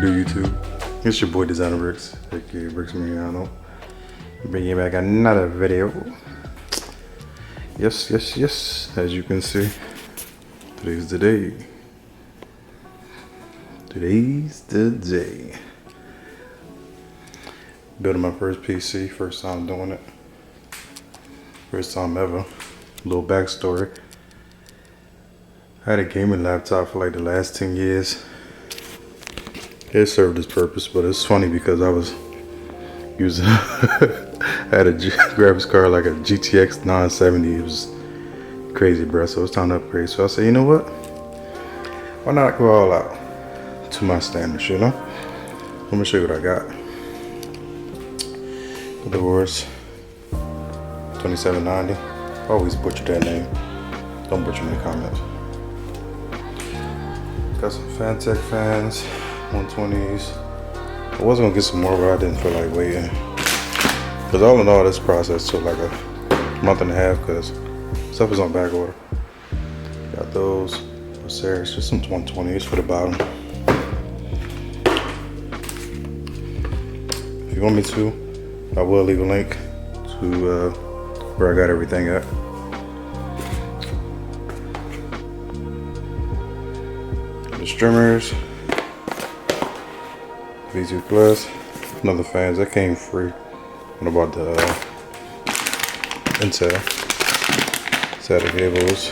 it do, YouTube? It's your boy Designer Bricks, aka Bricks Mariano. Bringing back another video. Yes. As you can see, today's the day. Today's the day. Building my first PC, first time doing it. First time ever. Little backstory. I had a gaming laptop for like the last 10 years. It served its purpose, but it's funny because I was using I had a graphics card like a GTX 970. It was crazy, bro. So it's time to upgrade. So I said, you know what? Why not go all out to my standards, you know? Let me show you what I got. The AORUS 2790. I always butcher that name. Don't butcher me in the comments. Got some Thermaltake fans, 120s. I was gonna get some more, but I didn't feel like waiting. Cause all in all, this process took like a month and a half because stuff is on back order. Got those Corsair, just some 120s for the bottom. If you want me to, I will leave a link to where I got everything at. The streamers, V2 Plus, another fans that came free when I bought the Intel. Set of cables.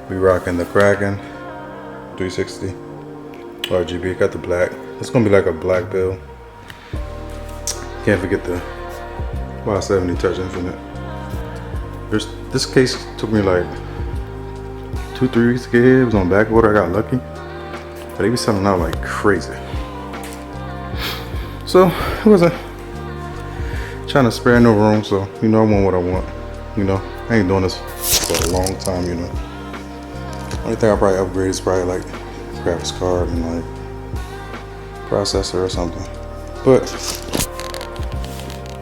We rocking the Kraken 360 RGB. Got the black. It's gonna be like a black build. Can't forget the Y70 Touch Infinite. This case took me like 2-3 weeks to get here. It was on back order. I got lucky, but they be selling out like crazy. So it wasn't trying to spare no room. So you know, I want what I want. You know, I ain't doing this for a long time. You know, only thing I probably upgrade is probably like graphics card and like processor or something. But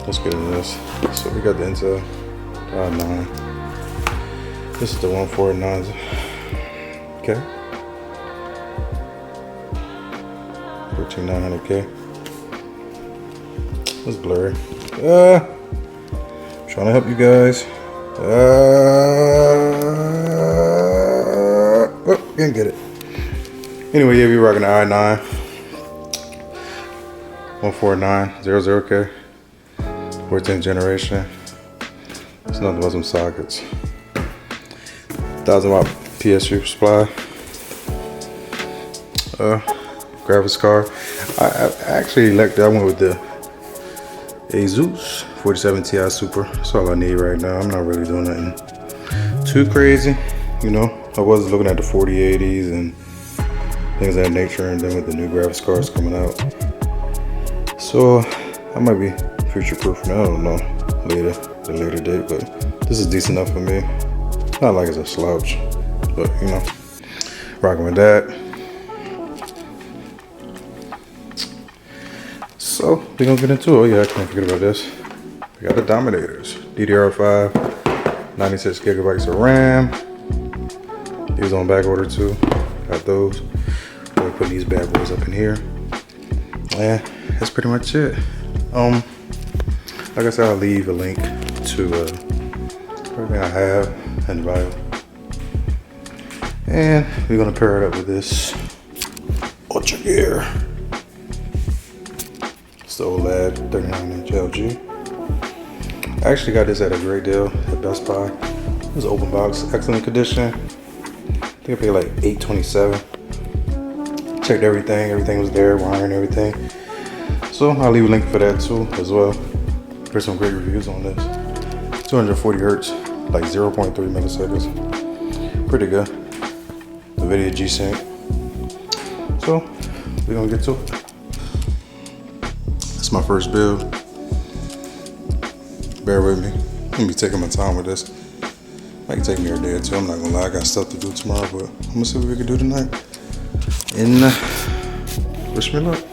let's get into this. So we got the Intel i9. This is the 149. Okay. 13900K. It's blurry. Trying to help you guys. Oh, can't get it. Anyway, yeah, we're rocking the i9 14900K. 14th generation. It's nothing but some sockets. 1000 watt PSU supply. Graphics card. I actually elected. I went with the ASUS 47 Ti Super. That's all I need right now. I'm not really doing nothing too crazy. You know, I was looking at the 4080s and things of that nature, and then with the new graphics cards coming out. So I might be future proofing. I don't know the later date, but this is decent enough for me. Not like it's a slouch, but you know, rocking with that. So we're gonna get into it. Oh yeah, I can't forget about this. We got the Dominators, DDR5, 96 gigabytes of RAM. These on back order too. Got those. We're putting these bad boys up in here. And that's pretty much it. Like I said, I'll leave a link to everything I have in the bio. And we're gonna pair it up with this Ultra Gear. It's the OLED 39-inch LG. I actually got this at a great deal at Best Buy. It was open box, excellent condition. I think I paid like $827. Checked everything was there, wiring, everything. So I'll leave a link for that too as well. There's some great reviews on this. 240 hertz, like 0.3 milliseconds. Pretty good. The video G-Sync. So we're gonna get to it. It's my first build. Bear with me. I'm gonna be taking my time with this. Might take me a day or two. I'm not gonna lie, I got stuff to do tomorrow, but I'm gonna see what we can do tonight. And wish me luck.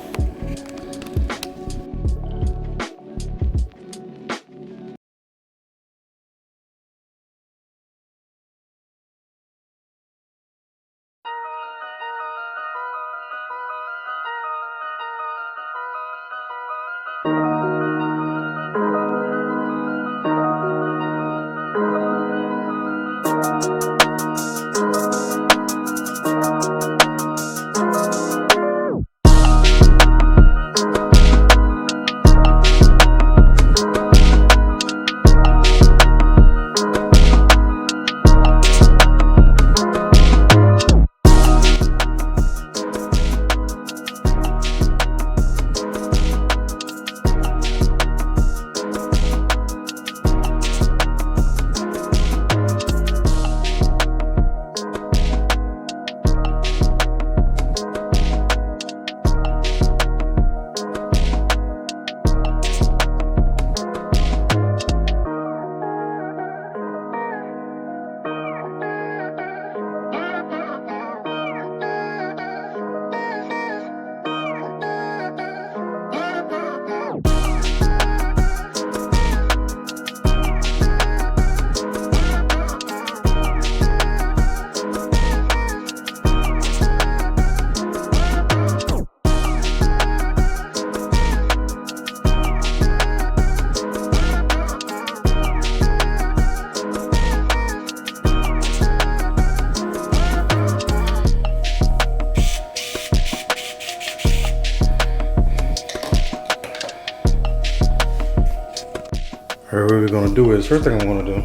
Alright, what we're gonna do is, first thing I'm gonna do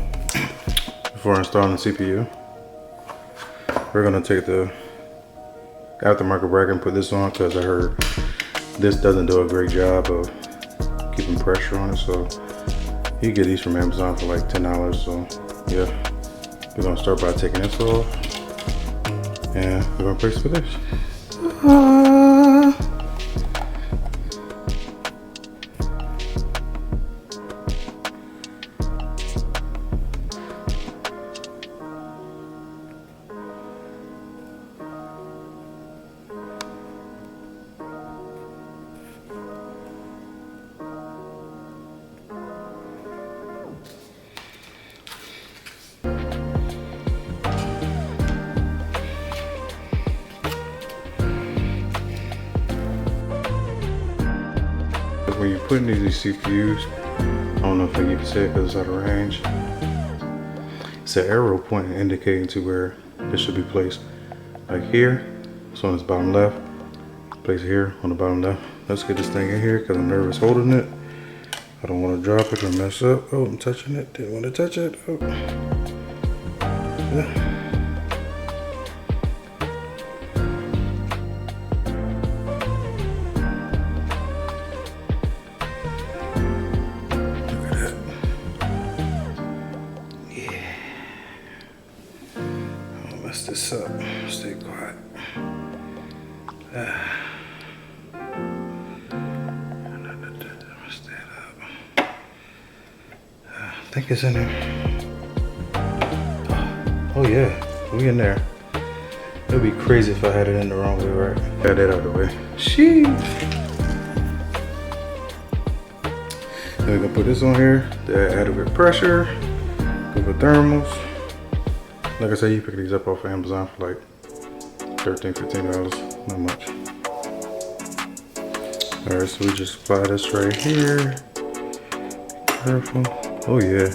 before installing the CPU, we're gonna take the aftermarket bracket and put this on, because I heard this doesn't do a great job of keeping pressure on it. So you get these from Amazon for like $10. So yeah, we're gonna start by taking this off, and we're gonna place for this. When you're putting these CPUs, I don't know if you can see it because it's out of range. It's an arrow pointing indicating to where it should be placed. Like here, it's on this bottom left. Place it here on the bottom left. Let's get this thing in here because I'm nervous holding it. I don't want to drop it or mess up. Oh, I'm touching it. Didn't want to touch it. Oh. Yeah. This up. Stay quiet. Stand up. I think it's in there. Oh yeah, we in there. It would be crazy if I had it in the wrong way, right? Got that out of the way. Sheesh. Then we're gonna put this on here. The adequate pressure. Go for thermals. Like I said, you pick these up off of Amazon for like $13, $15, not much. All right, so we just apply this right here. Careful. Oh yeah.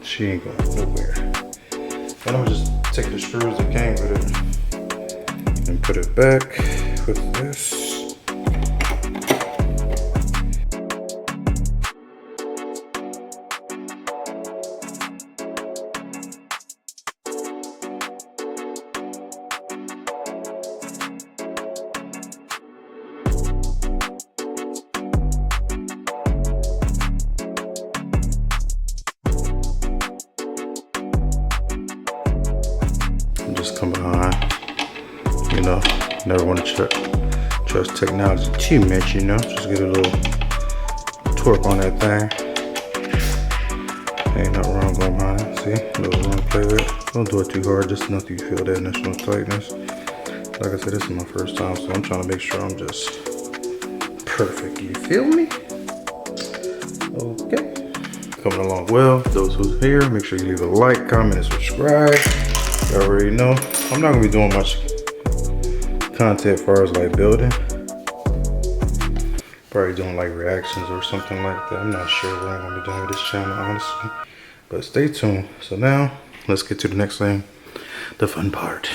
She ain't going nowhere. And I'm gonna just take the screws that came with it and put it back with this. Just come behind, you know, never want to trust technology too much, you know, just get a little torque on that thing. Ain't nothing wrong going behind it, see, a little room to play with. Don't do it too hard, just enough you feel that initial tightness. Like I said, this is my first time, so I'm trying to make sure I'm just perfect, you feel me? Okay, coming along well. Those who's here, make sure you leave a like, comment, and subscribe. You already know, I'm not gonna be doing much content as far as like building. Probably doing like reactions or something like that. I'm not sure what I'm gonna be doing with this channel, honestly. But stay tuned. So now, let's get to the next thing, the fun part.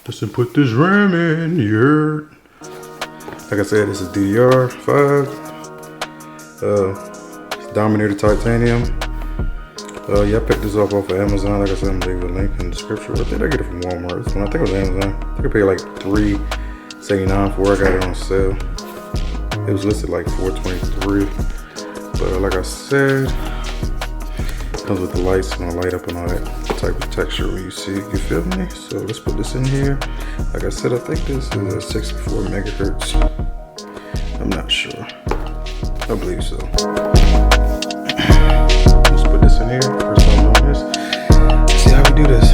Let's put this RAM in here. Like I said, this is DDR5. It's Dominator titanium. Yeah, I picked this up off of Amazon. Like I said, I'm gonna leave a link in the description. I think I get it from Walmart. I think it was Amazon. I think I paid like $3.79 for it. I got it on sale. It was listed like $4.23. But like I said, it comes with the lights, gonna light up and all that type of texture when you see it. You feel me? So let's put this in here. Like I said, I think this is a 64 megahertz. I'm not sure. I believe so. This in here, first time doing this. Let's see how we do this.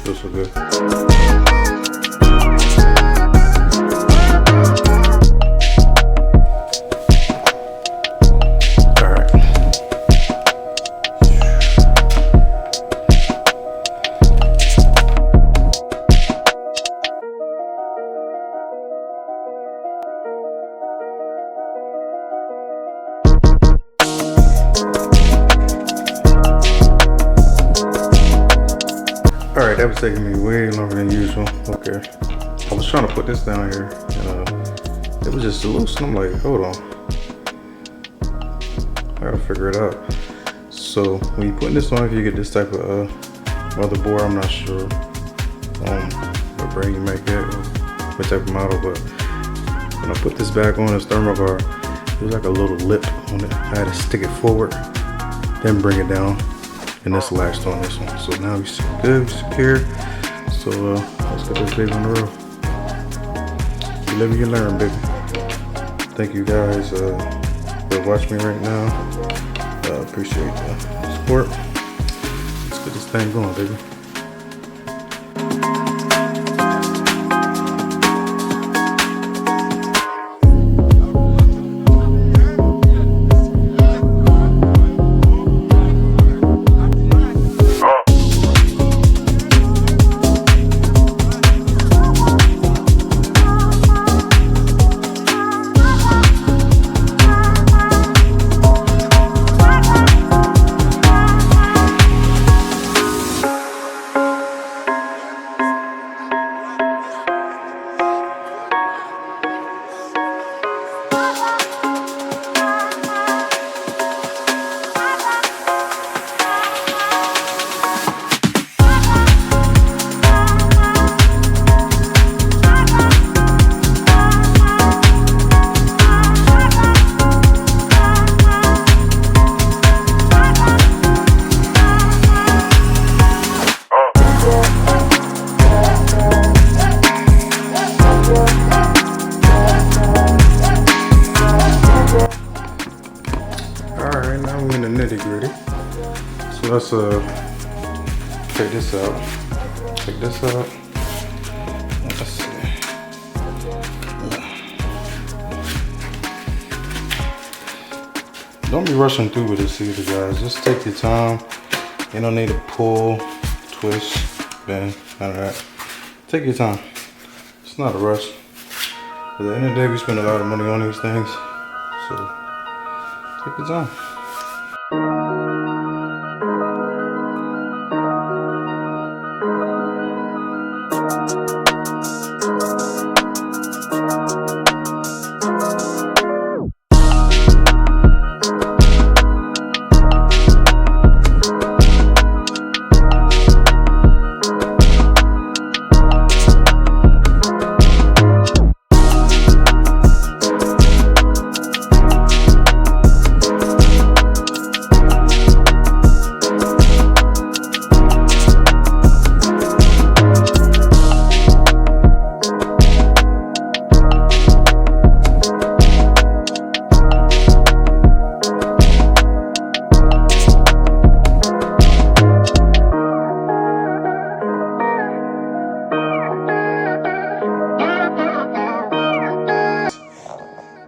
Feels so good. Alright, that was taking me way longer than usual. Okay. I was trying to put this down here, and it was just loose, and I'm like, hold on. I gotta figure it out. So when you're putting this on, if you get this type of motherboard, I'm not sure what brand you might get, or what type of model, but when I put this back on this thermal guard, there's like a little lip on it. I had to stick it forward, then bring it down, and this latched on this one. So now we're good, we're secure. So let's get this baby on the road. You live and you learn, baby. Thank you guys for watching me right now. Appreciate the support. Let's get this thing going, baby. Alright, now we're in the nitty gritty. So let's take this out. Take this out. Let's see. Don't be rushing through with this either, guys. Just take your time. You don't need to pull, twist, bend, none of that. Take your time. It's not a rush. At the end of the day, we spend a lot of money on these things. So take your time.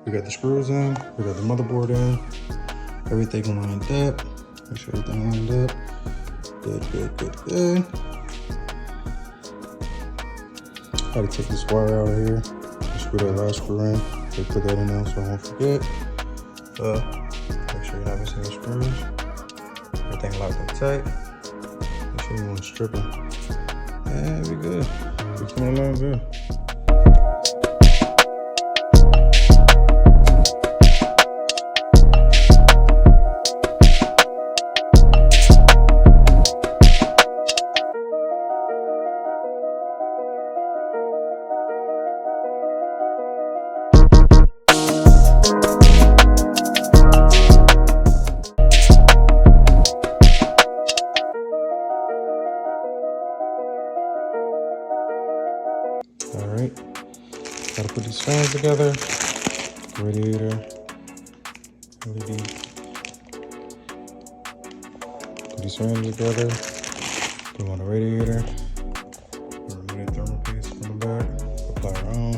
We got the screws in, we got the motherboard in, everything lined up. Make sure everything lined up. Good, good, good, good. Gotta take this wire out of here. Screw that last screw in. So put that in there so I won't forget. Make sure you're not missing any screws. Everything locked in tight. Make sure you want to strip it. And we good. We're coming along good. Alright, gotta put these fans together, radiator, LED. Put these fans together, put them on the radiator, remove the thermal paste from the back, apply our own,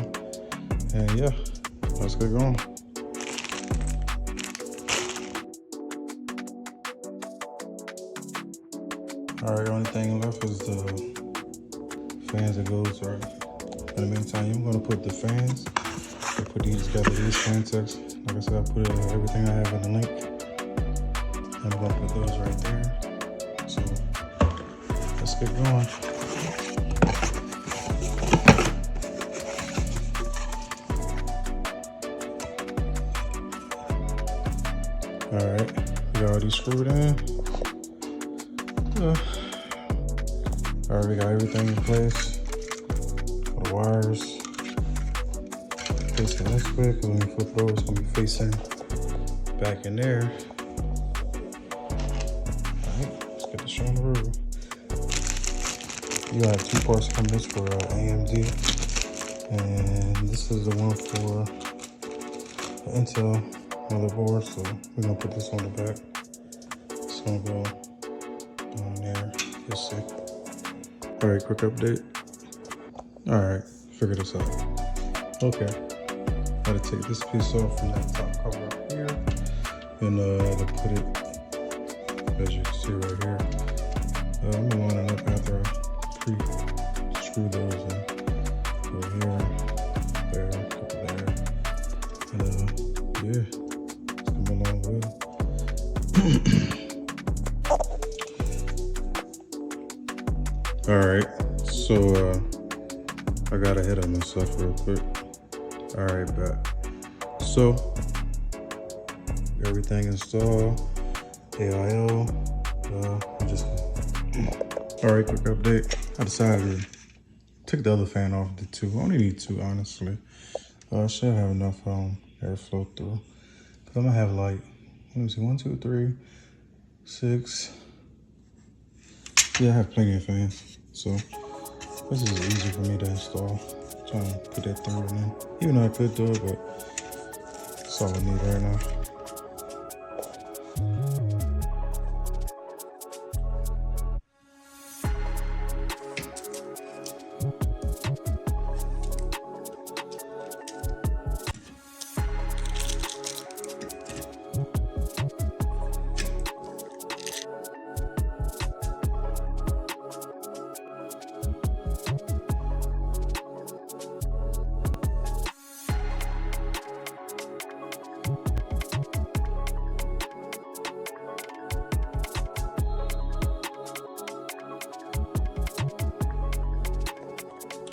and yeah, let's get going. Alright, only thing left is the fans that goes right. In the meantime, I'm gonna put the fans. I put these together, these fan techs. Like I said, I put everything I have in the link. I'm gonna put those right there. So let's get going. screwed in. Alright, we got everything in place. For the wires facing this way, because when you flip it over, it's gonna be facing back in there. Alright, let's get this on the road. You have 2 parts coming this for AMD, and this is the one for the Intel motherboard. So we're gonna put this on the back. It's gonna go on there. You'll see. All right, quick update. All right, figure this out. Okay, gotta take this piece off from that top cover up here, and to put it, as you can see right here. I'm gonna line it up after I pre-screw those in. Go here, there, there, and yeah, it's come a long way. All right, so I got ahead of myself real quick. All right, bet. So everything installed, AIO. All right, quick update. I decided to take the other fan off the 2. I only need 2, honestly. I should have enough airflow through. Cause I'm gonna have like, let me see, 1, 2, 3, 6. Yeah, I have plenty of fans. So this is easy for me to install. I'm trying to put that third one in. Even though I could do it, but that's all I need right now.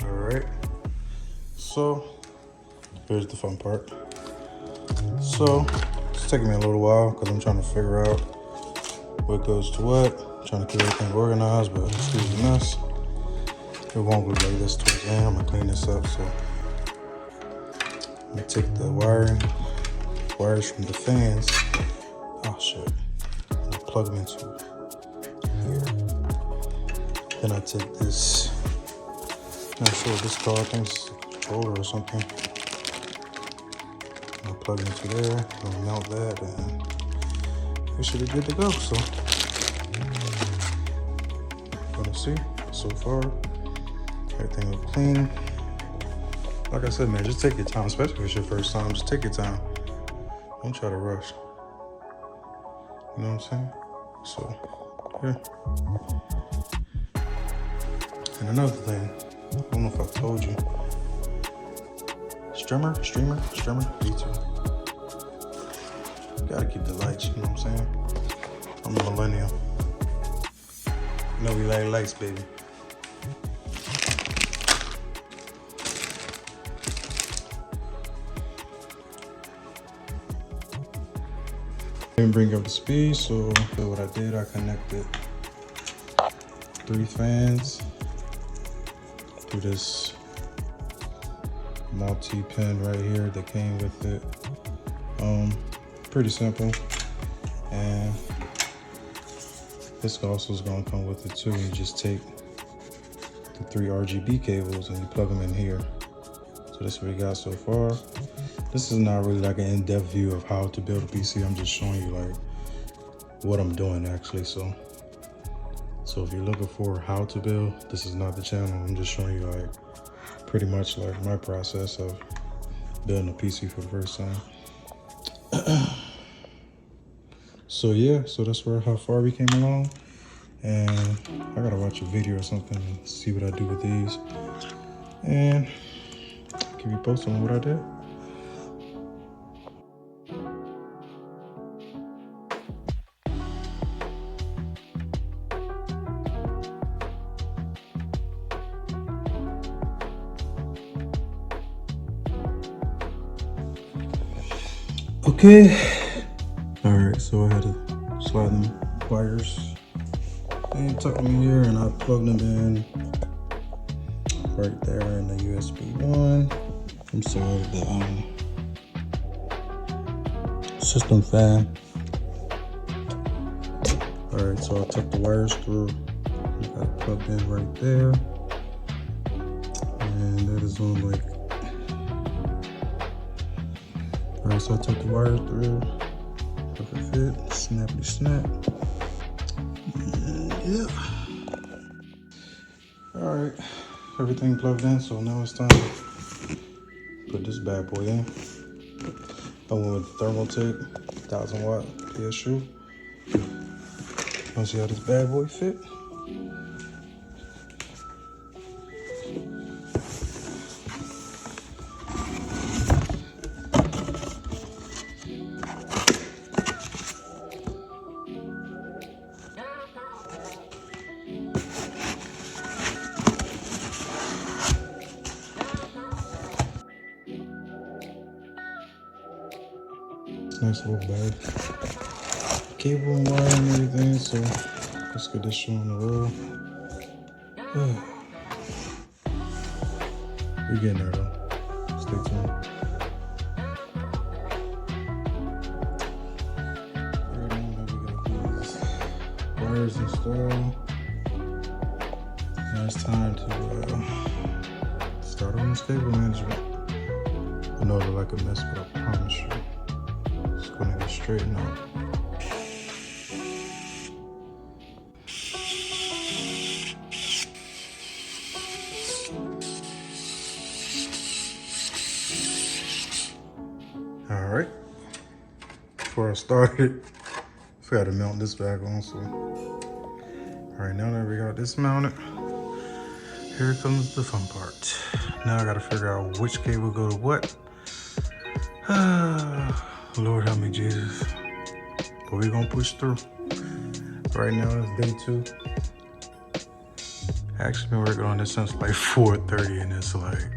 Alright, so here's the fun part. So it's taking me a little while because I'm trying to figure out what goes to what. I'm trying to keep everything organized, but excuse the mess. It won't look like this towards the end. I'm gonna clean this up. So I'm gonna take the wires from the fans. Oh shit. I'm gonna plug them into here. Then I take this. Not sure what this is called. I think it's a controller or something. I'll plug it into there. I'll mount that, and it should be good to go. So, gonna see. So far, everything looks clean. Like I said, man, just take your time, especially if it's your first time. Just take your time. Don't try to rush. You know what I'm saying? So, yeah. And another thing. I don't know if I told you. Streamer, YouTube. Gotta keep the lights, you know what I'm saying? I'm a millennial. You know we like lights, baby. Didn't bring up the speed, so what I did, I connected 3 fans through this multi-pin right here that came with it. Pretty simple. And this also is gonna come with it too. You just take the 3 RGB cables and you plug them in here. So this is what we got so far. This is not really like an in-depth view of how to build a PC. I'm just showing you like what I'm doing actually. So if you're looking for how to build, this is not the channel. I'm just showing you like pretty much like my process of building a PC for the first time. So yeah, so that's how far we came along. And I gotta watch a video or something and see what I do with these. And keep you posted on what I did. Okay. All right, so I had to slide them wires and tuck them in here, and I plug them in right there in the USB 1. I'm sorry, the system fan. Alright, so I tuck the wires through. I got it plugged in right there. And that is on like. Alright, so I tuck the wires through. Perfect fit. Snappity snap. And yeah. Alright, everything plugged in, so now it's time to put this bad boy in. I went with Thermaltake, 1000 watt PSU. Let's see how this bad boy fit. Nice little bag. Cable and wire and everything, so let's get this show on the road. We're getting there though. Stay tuned. Right now we got these wires installed. Now it's time to start on this cable management. I know it look like a mess, but I promise you, it's gonna get straightened out. Alright, before I started, I forgot to mount this back on, so. Alright, now that we got this mounted, here comes the fun part. Now I gotta figure out which cable go to what. Lord help me, Jesus. But we gonna push through. Right now it's day 2. I actually been working on this since like 4:30, and it's like,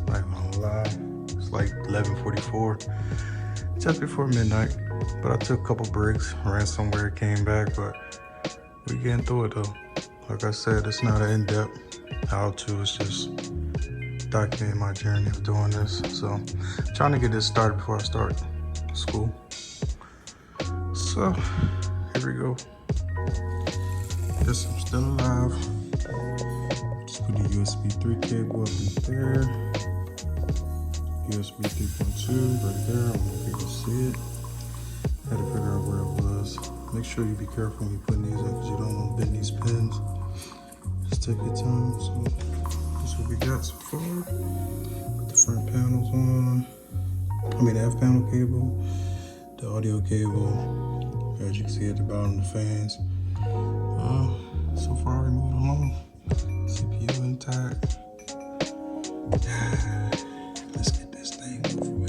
not gonna lie, it's like 11:44, just before midnight. But I took a couple breaks, ran somewhere, came back, but we getting through it though. Like I said, it's not an in-depth how-to, it's just documenting my journey of doing this. So I'm trying to get this started before I start school. So here we go. Guess I'm still alive. Just put the USB 3 cable up in there. USB 3.2 right there. I don't know if you can see it. Had to figure out where it was. Make sure you be careful when you're putting these in, because you don't want to bend these pins. Just take your time. So that's what we got so far. Put the front panels on. I mean the F panel cable, the audio cable. As you can see at the bottom, the fans. So far we moving along. CPU intact. Let's get this thing moving.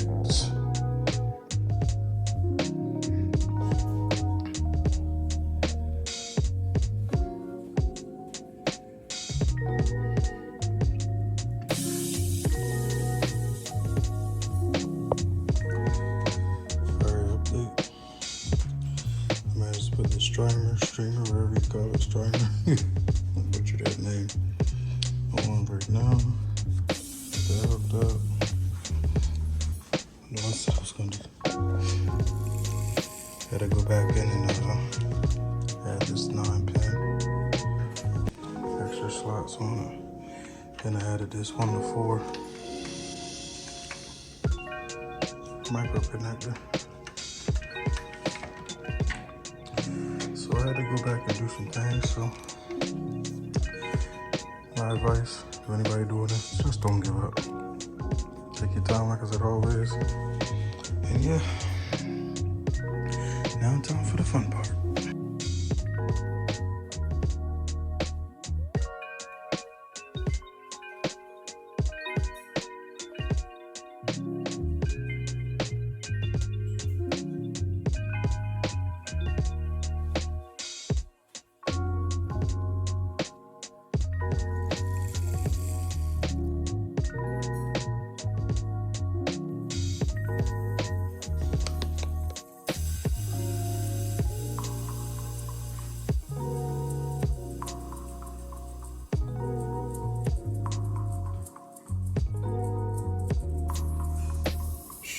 Put the streamer, wherever you call it, streamer. I butchered that name. On right now. That hooked up. I was gonna do. Had to go back in and add this 9-pin. Extra slots on it. Then I added this 1 to 4 micro connector. So I had to go back and do some things, so my advice to anybody doing this, just don't give up. Take your time, like I said always. And yeah, now time for the fun part.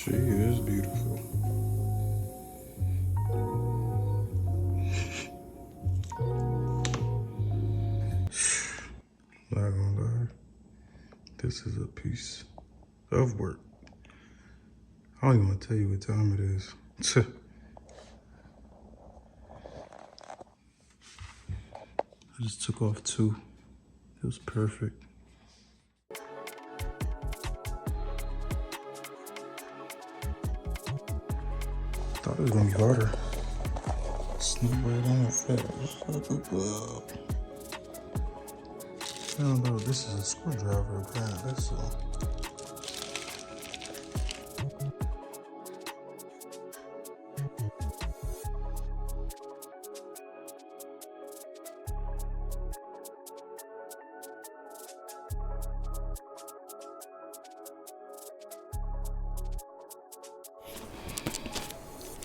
She is beautiful. Not gonna lie, this is a piece of work. I don't even want to tell you what time it is. I just took off 2. It was perfect. Thought it was gonna be harder. Sneak right on her face. I don't know, this is a screwdriver apparently, so.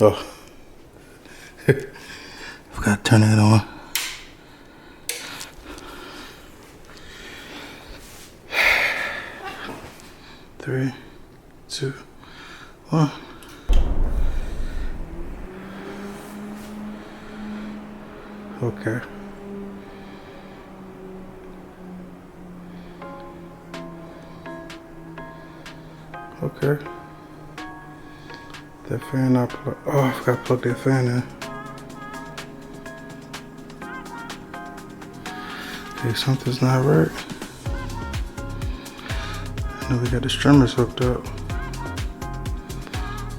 Oh. Forgot to turn that on. Three, 2, 1. Okay. Okay. That fan I plug. Oh, I forgot to plug that fan in. Okay, something's not right. I know we got the streamers hooked up.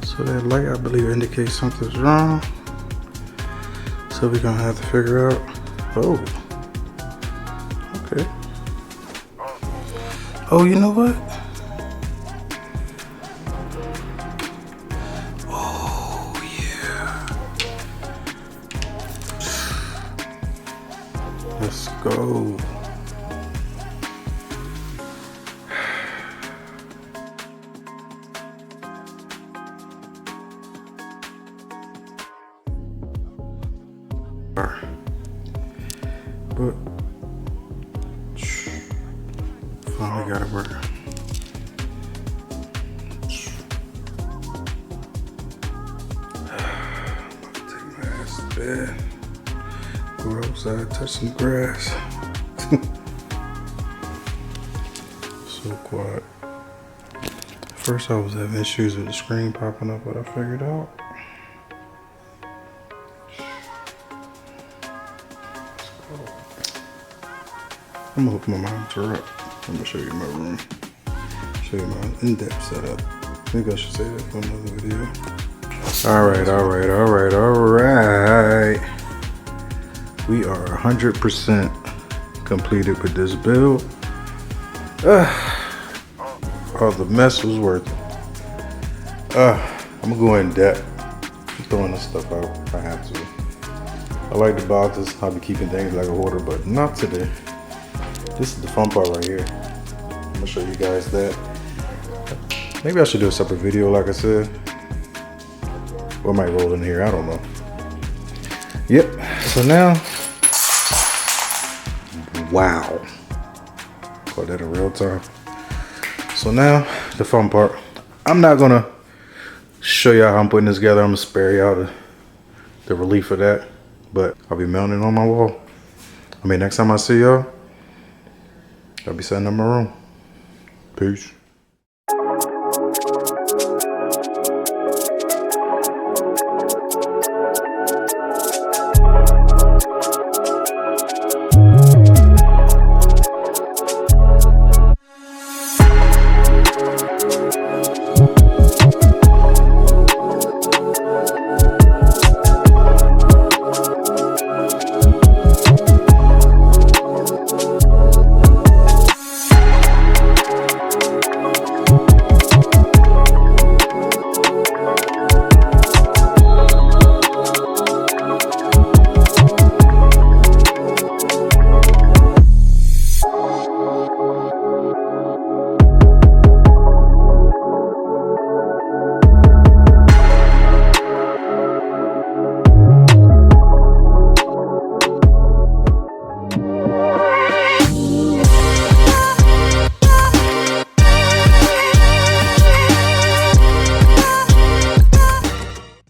So that light, I believe, indicates something's wrong. So we're gonna have to figure out. Oh. Okay. Oh, you know what? Oh, yeah. Let's go. But finally got it working. I'm about to take my ass to bed. Go outside, touch some grass. So quiet. At first I was having issues with the screen popping up, but I figured out. I'm gonna hook my monitor up. I'm gonna show you my room. Show you my in-depth setup. Maybe I should say that for another video. Alright. We are 100% completed with this build. Oh, the mess was worth it. I'm gonna go in depth. I'm throwing this stuff out if I have to. I like the boxes. I'll be keeping things like a hoarder, but not today. This is the fun part right here. I'm gonna show you guys that. Maybe I should do a separate video, like I said. Or I might roll in here, I don't know. Yep, so now, wow. Call that a real time. So now, the fun part. I'm not gonna show y'all how I'm putting this together. I'm gonna spare y'all the relief of that. But I'll be mounting it on my wall. I mean, next time I see y'all, I'll be setting up my room. Peace.